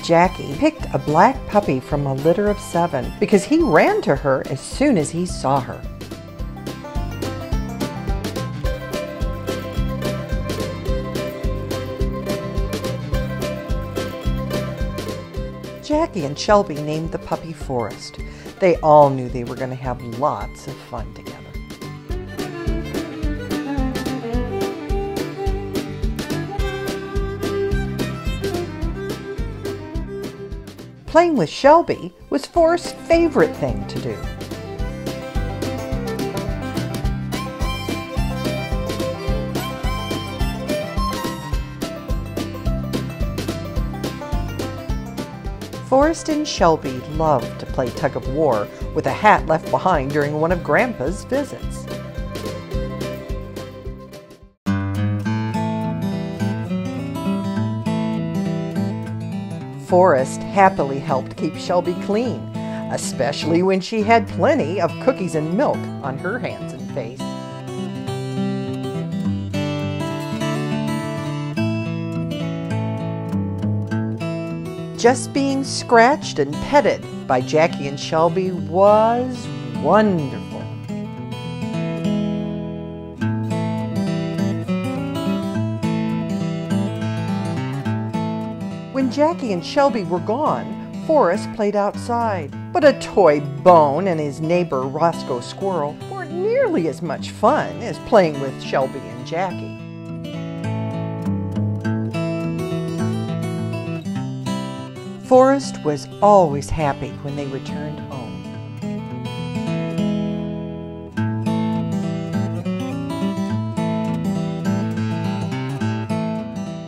Jackie picked a black puppy from a litter of 7 because he ran to her as soon as he saw her. Jackie and Shelby named the puppy Forrest. They all knew they were going to have lots of fun together. Playing with Shelby was Forrest's favorite thing to do. Forrest and Shelby loved to play tug-of-war with a hat left behind during one of Grandpa's visits. Forrest happily helped keep Shelby clean, especially when she had plenty of cookies and milk on her hands and face. Just being scratched and petted by Jackie and Shelby was wonderful. When Jackie and Shelby were gone, Forrest played outside. But a toy Bone and his neighbor Roscoe Squirrel weren't nearly as much fun as playing with Shelby and Jackie. Forrest was always happy when they returned home.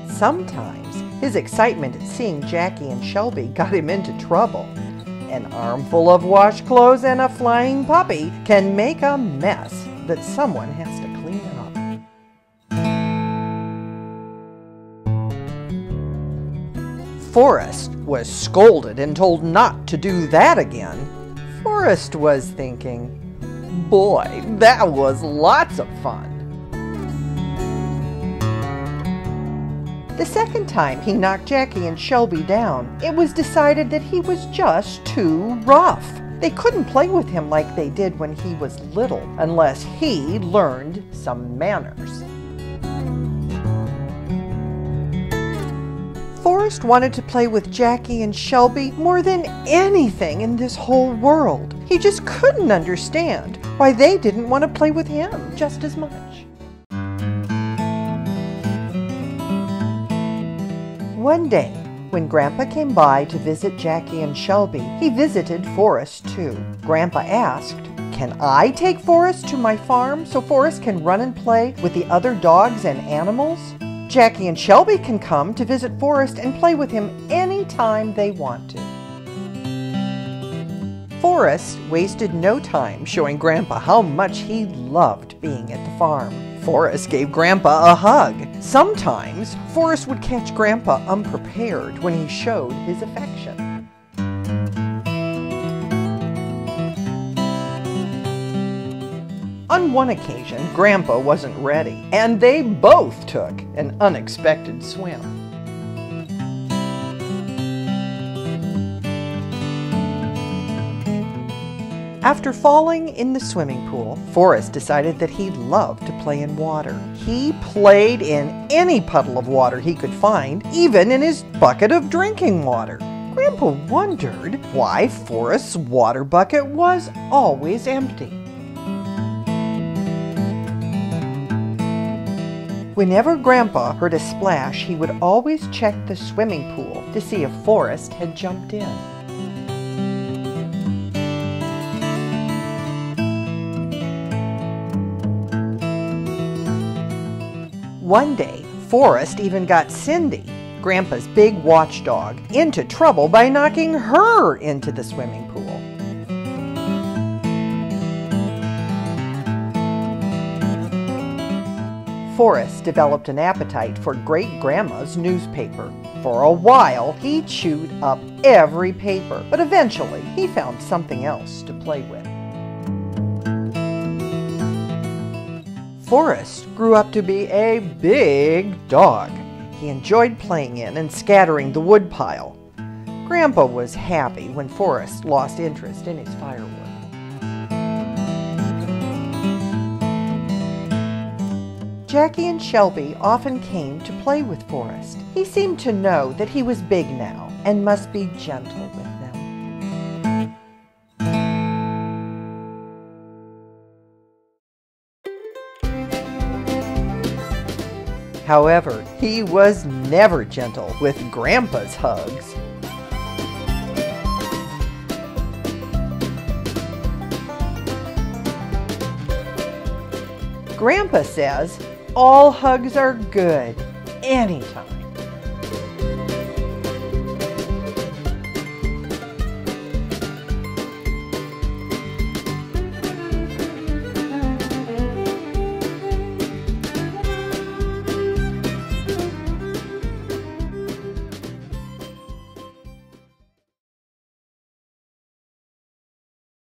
Sometimes his excitement at seeing Jackie and Shelby got him into trouble. An armful of washcloths and a flying puppy can make a mess that someone has to clean up. Forrest was scolded and told not to do that again. Forrest was thinking, boy, that was lots of fun. The second time he knocked Jackie and Shelby down, it was decided that he was just too rough. They couldn't play with him like they did when he was little unless he learned some manners. Forrest wanted to play with Jackie and Shelby more than anything in this whole world. He just couldn't understand why they didn't want to play with him just as much. One day, when Grandpa came by to visit Jackie and Shelby, he visited Forrest too. Grandpa asked, "Can I take Forrest to my farm so Forrest can run and play with the other dogs and animals? Jackie and Shelby can come to visit Forrest and play with him anytime they want to." Forrest wasted no time showing Grandpa how much he loved being at the farm. Forrest gave Grandpa a hug. Sometimes Forrest would catch Grandpa unprepared when he showed his affection. On one occasion, Grandpa wasn't ready, and they both took an unexpected swim. After falling in the swimming pool, Forrest decided that he loved to play in water. He played in any puddle of water he could find, even in his bucket of drinking water. Grandpa wondered why Forrest's water bucket was always empty. Whenever Grandpa heard a splash, he would always check the swimming pool to see if Forrest had jumped in. One day, Forrest even got Cindy, Grandpa's big watchdog, into trouble by knocking her into the swimming pool. Forrest developed an appetite for Great-Grandma's newspaper. For a while, he chewed up every paper, but eventually he found something else to play with. Forrest grew up to be a big dog. He enjoyed playing in and scattering the woodpile. Grandpa was happy when Forrest lost interest in his firewood. Jackie and Shelby often came to play with Forrest. He seemed to know that he was big now and must be gentle with them. However, he was never gentle with Grandpa's hugs. Grandpa says all hugs are good anytime.